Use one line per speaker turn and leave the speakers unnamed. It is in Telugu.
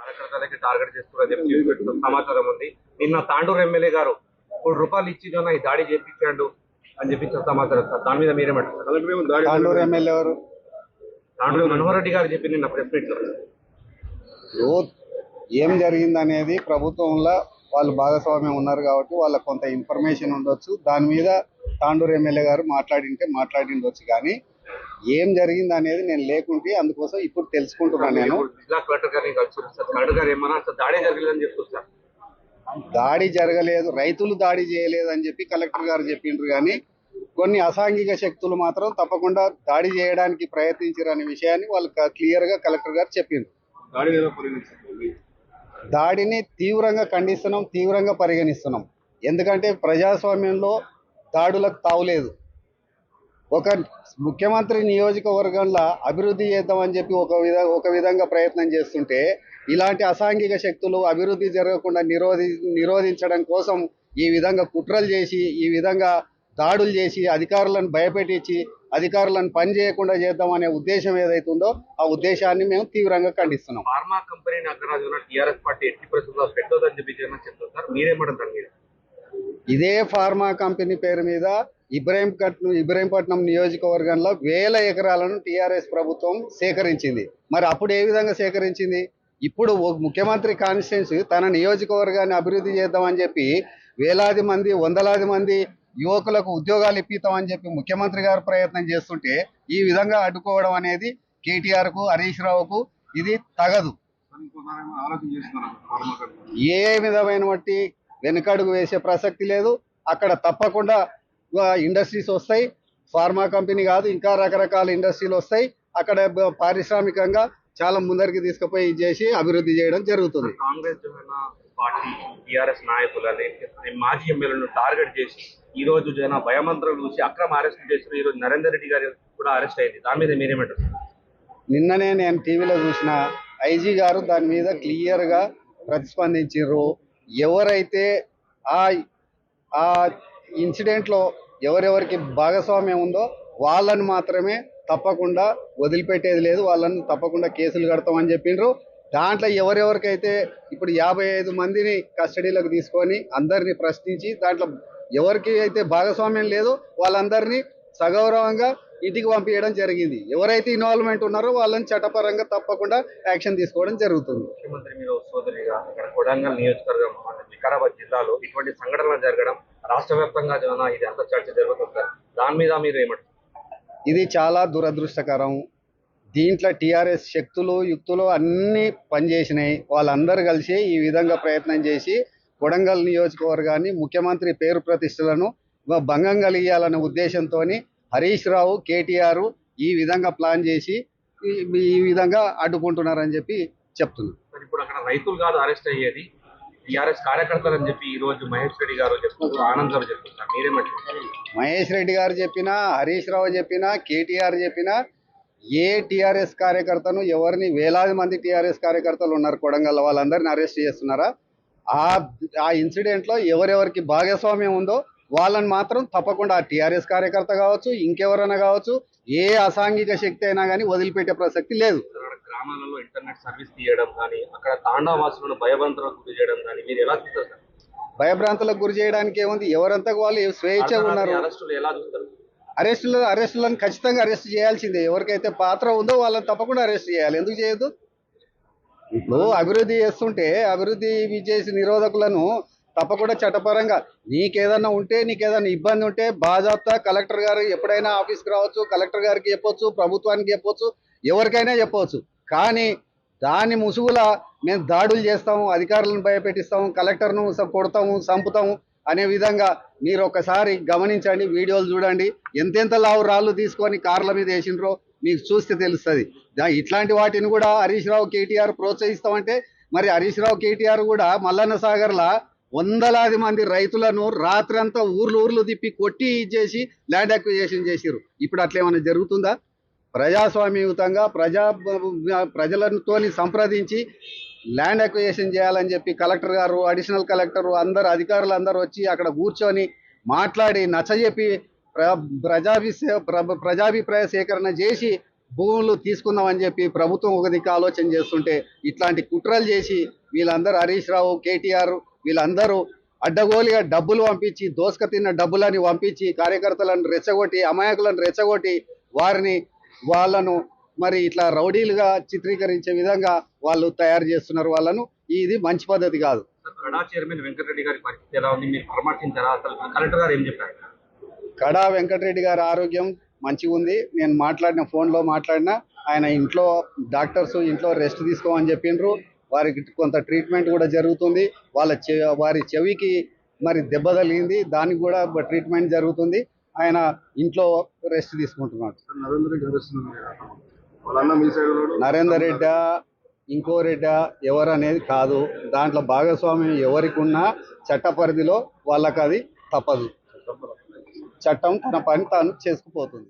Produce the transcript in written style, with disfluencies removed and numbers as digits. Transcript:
కార్యకర్తలకి టార్గెట్ చేస్తున్నారని చెప్పి సమాచారం ఉంది. నిన్న తాండూరు ఎమ్మెల్యే గారు ₹1 ఇచ్చి ఈ దాడి చేపించాడు అని చెప్పి సమాచారం సార్. దాని మీద మీరేమంటారు?
తాండూరు ఎమ్మెల్యే ఎవరు?
తాండూరు మనోహర్ రెడ్డి గారు చెప్పి నిన్న ప్రెస్ మీట్ లో
ఏం జరిగిందనేది ప్రభుత్వంలో వాళ్ళు భాగస్వామ్యం ఉన్నారు కాబట్టి వాళ్ళకి కొంత ఇన్ఫర్మేషన్ ఉండొచ్చు. దాని మీద తాండూరు ఎమ్మెల్యే గారు మాట్లాడిండొచ్చు. కానీ ఏం జరిగింది అనేది నేను లేకుంటే అందుకోసం ఇప్పుడు తెలుసుకుంటున్నాను. నేను
జిల్లా కలెక్టర్ గారిని కలిసి కలెక్టర్ గారు ఏమన్నా దాడి జరగలేదని చెప్తున్నారు.
దాడి జరగలేదు, రైతులు దాడి చేయలేదు అని చెప్పి కలెక్టర్ గారు చెప్పిండ్రు. కానీ కొన్ని అసాంఘిక శక్తులు మాత్రం తప్పకుండా దాడి చేయడానికి ప్రయత్నించారనే విషయాన్ని వాళ్ళు క్లియర్ గా కలెక్టర్ గారు చెప్పిండ్రు. దాడిని తీవ్రంగా ఖండిస్తున్నాం, తీవ్రంగా పరిగణిస్తున్నాం. ఎందుకంటే ప్రజాస్వామ్యంలో దాడులకు తావులేదు. ఒక ముఖ్యమంత్రి నియోజకవర్గంలో అభివృద్ధి చేద్దామని చెప్పి ఒక విధంగా ప్రయత్నం చేస్తుంటే ఇలాంటి అసాంఘిక శక్తులు అభివృద్ధి జరగకుండా నిరోధించడం కోసం ఈ విధంగా కుట్రలు చేసి ఈ విధంగా దాడులు చేసి అధికారులను భయపెట్టించి అధికారులను పని చేయకుండా చేద్దామనే ఉద్దేశం ఏదైతుందో ఆ ఉద్దేశాన్ని మేము తీవ్రంగా ఖండిస్తున్నాం.
ఫార్మా కంపెనీ అగ్రరాజున టీఆర్ఎస్ పార్టీ ఎట్టి పరిస్థితుల్లో పెట్టొద్దని చెప్పి చెప్తున్నారు. మీరేమంటారు? మీరు
ఇదే ఫార్మా కంపెనీ పేరు మీద ఇబ్రహీంపట్నం నియోజకవర్గంలో 1000 ఎకరాలను టీఆర్ఎస్ ప్రభుత్వం సేకరించింది. మరి అప్పుడు ఏ విధంగా సేకరించింది? ఇప్పుడు ముఖ్యమంత్రి కాన్స్టిట్యున్సీ తన నియోజకవర్గాన్ని అభివృద్ధి చేద్దామని చెప్పి వేలాది మంది వందలాది మంది యువకులకు ఉద్యోగాలు ఇప్పిస్తామని చెప్పి ముఖ్యమంత్రి గారు ప్రయత్నం చేస్తుంటే ఈ విధంగా అడ్డుకోవడం అనేది కేటీఆర్ కు హరీష్ రావుకు ఇది తగదు. ఏ విధమైన బట్టి వెనుకడుగు వేసే ప్రసక్తి లేదు. అక్కడ తప్పకుండా ఇండస్ట్రీస్ వస్తాయి. ఫార్మా కంపెనీ కాదు, ఇంకా రకరకాల ఇండస్ట్రీలు వస్తాయి. అక్కడ పారిశ్రామికంగా చాలా ముందరికి తీసుకుపోయి చేసి అభివృద్ధి చేయడం జరుగుతుంది.
కాంగ్రెస్ పార్టీ టీఆర్ఎస్ నాయకులని మాజీ ఎమ్మెల్యేలను టార్గెట్ చేసి ఈ రోజు జన భయమంత్రాలు చూసి అక్రమ అరెస్ట్ చేసిన ఈ రోజు నరేందర్ రెడ్డి గారు కూడా అరెస్ట్ అయింది. దాని మీద మీరేమంటారు?
నిన్ననే నేను టీవీలో చూసిన ఐజీ గారు దాని మీద క్లియర్ గా ప్రతిస్పందించారు. ఎవరైతే ఆ ఇన్సిడెంట్ లో ఎవరెవరికి భాగస్వామ్యం ఉందో వాళ్ళని మాత్రమే తప్పకుండా వదిలిపెట్టేది లేదు. వాళ్ళని తప్పకుండా కేసులు కడతామని చెప్పిండ్రు. దాంట్లో ఎవరెవరికైతే ఇప్పుడు 55 మందిని కస్టడీలోకి తీసుకొని అందరినీ ప్రశ్నించి దాంట్లో ఎవరికి అయితే భాగస్వామ్యం లేదో వాళ్ళందరినీ సగౌరవంగా ఇంటికి పంపించడం జరిగింది. ఎవరైతే ఇన్వాల్వ్మెంట్ ఉన్నారో వాళ్ళని చట్టపరంగా తప్పకుండా యాక్షన్ తీసుకోవడం జరుగుతుంది.
ముఖ్యమంత్రి మీరు సోదరిగా ఇక్కడ కొడంగల్ నియోజకవర్గం వికారాబాద్ జిల్లాలో ఇటువంటి సంఘటనలు జరగడం రాష్ట్ర వ్యాప్తంగా ఇది అంత చర్చ జరుగుతుంది. దాని మీద మీరు ఏమంటారు?
ఇది చాలా దురదృష్టకరం. దీంట్లో టీఆర్ఎస్ శక్తులు యుక్తులు అన్నీ పనిచేసినాయి. వాళ్ళందరూ కలిసి ఈ విధంగా ప్రయత్నం చేసి కొడంగల్ నియోజకవర్గాన్ని ముఖ్యమంత్రి పేరు ప్రతిష్టలను భంగం కలిగియాలనే ఉద్దేశంతో హరీష్ రావు కేటీఆర్ ఈ విధంగా ప్లాన్ చేసి ఈ విధంగా అడ్డుకుంటున్నారని చెప్పి చెప్తున్నారు.
ఇప్పుడు అక్కడ రైతులు కాదు అరెస్ట్ అయ్యేది, టీఆర్ఎస్ కార్యకర్తలు అని చెప్పి ఈ రోజు మహేష్ రెడ్డి గారు చెప్తున్నారు, ఆనంద్ గారు చెప్తున్నారు. మీరేమంటారు?
మహేష్ రెడ్డి గారు చెప్పినా, హరీష్ రావు చెప్పినా, కేటీఆర్ చెప్పినా ఏ టీఆర్ఎస్ కార్యకర్తను ఎవరిని వేలాది మంది టీఆర్ఎస్ కార్యకర్తలు ఉన్నారు కొడంగల్, వాళ్ళందరినీ అరెస్ట్ చేస్తున్నారా? ఆ ఇన్సిడెంట్ లో ఎవరెవరికి భాగస్వామ్యం ఉందో వాళ్ళని మాత్రం తప్పకుండా ఆ టీఆర్ఎస్ కార్యకర్త కావచ్చు, ఇంకెవరైనా కావచ్చు, ఏ అసాంఘిక శక్తి అయినా కానీ వదిలిపెట్టే ప్రసక్తి లేదు.
గ్రామాలలో ఇంటర్నెట్ సర్వీస్ తీయడం కానీ అక్కడ తాండావాసులను భయభ్రాంతులకు గురి చేయడం కానీ మీరు ఎలా చూస్తారు?
భయభ్రాంతులకు గురి చేయడానికి ఏముంది? ఎవరంతా వాళ్ళు స్వేచ్ఛగా ఉన్నారు.
అరెస్టులు ఎలా చూస్తారు?
అరెస్టులను ఖచ్చితంగా అరెస్ట్ చేయాల్సిందే. ఎవరికైతే పాత్ర ఉందో వాళ్ళని తప్పకుండా అరెస్ట్ చేయాలి. ఎందుకు చేయొద్దు? ఇప్పుడు అభివృద్ధి చేస్తుంటే అభివృద్ధి చేసి నిరోధకులను తప్పకుండా చట్టపరంగా నీకేదన్నా ఇబ్బంది ఉంటే బాజాప్తా కలెక్టర్ గారు ఎప్పుడైనా ఆఫీస్కి రావచ్చు, కలెక్టర్ గారికి చెప్పొచ్చు, ప్రభుత్వానికి చెప్పొచ్చు, ఎవరికైనా చెప్పవచ్చు. కానీ దాని ముసుగులా మేము దాడులు చేస్తాము, అధికారులను భయపెట్టిస్తాము, కలెక్టర్ను కొడతాము, చంపుతాము అనే విధంగా మీరు ఒకసారి గమనించండి, వీడియోలు చూడండి. ఎంతెంత లావు రాళ్ళు తీసుకొని కార్ల మీద వేసినరో మీకు చూస్తే తెలుస్తుంది. ఇట్లాంటి వాటిని కూడా హరీష్ రావు కేటీఆర్ ప్రోత్సహిస్తామంటే మరి హరీష్ రావు కేటీఆర్ కూడా మల్లన్న సాగర్లా వందలాది మంది రైతులను రాత్రంతా ఊర్లు తిప్పి కొట్టి ఇచ్చేసి ల్యాండ్ అక్విజిషన్ చేసిరు. ఇప్పుడు అట్లా ఏమైనా జరుగుతుందా? ప్రజాస్వామ్యయుతంగా ప్రజలతో సంప్రదించి ల్యాండ్ అక్విజిషన్ చేయాలని చెప్పి కలెక్టర్ గారు, అడిషనల్ కలెక్టర్ అందరు అధికారులు అందరూ వచ్చి అక్కడ కూర్చొని మాట్లాడి నచ్చజెప్పి ప్రజాభిప్రాయ సేకరణ చేసి భూములు తీసుకుందామని చెప్పి ప్రభుత్వం ఒక దిక్కు ఆలోచన చేస్తుంటే ఇట్లాంటి కుట్రలు చేసి వీళ్ళందరూ హరీష్ రావు కేటీఆర్ వీళ్ళందరూ అడ్డగోలుగా డబ్బులు పంపించి దోసక తిన్న డబ్బులని పంపించి కార్యకర్తలను రెచ్చగొట్టి అమాయకులను రెచ్చగొట్టి వాళ్ళను మరి ఇట్లా రౌడీలుగా చిత్రీకరించే విధంగా వాళ్ళు తయారు చేస్తున్నారు వాళ్ళను. ఇది మంచి పద్ధతి కాదు.
కడా చైర్మన్ వెంకటరెడ్డి గారి పరిస్థితి ఎలా ఉంది? మీరు పరామర్శించారా? అసలు కలెక్టర్ గారు ఏం చెప్పారు?
కడా వెంకటరెడ్డి గారి ఆరోగ్యం మంచిగా ఉంది. నేను ఫోన్లో మాట్లాడినా ఆయన ఇంట్లో డాక్టర్స్ ఇంట్లో రెస్ట్ తీసుకోమని చెప్పిండ్రు. వారికి కొంత ట్రీట్మెంట్ కూడా జరుగుతుంది. వారి చెవికి మరి దెబ్బ తగిలింది, దానికి కూడా ట్రీట్మెంట్ జరుగుతుంది. ఆయన ఇంట్లో రెస్ట్ తీసుకుంటున్నాడు. నరేందర్ రెడ్డి ఇంకో రెడ్డి ఎవరు అనేది కాదు. దాంట్లో భాగస్వామ్యం ఎవరికి ఉన్నా చట్ట పరిధిలో వాళ్ళకి అది తప్పదు. చట్టం తన పని తాను చేసుకుపోతుంది.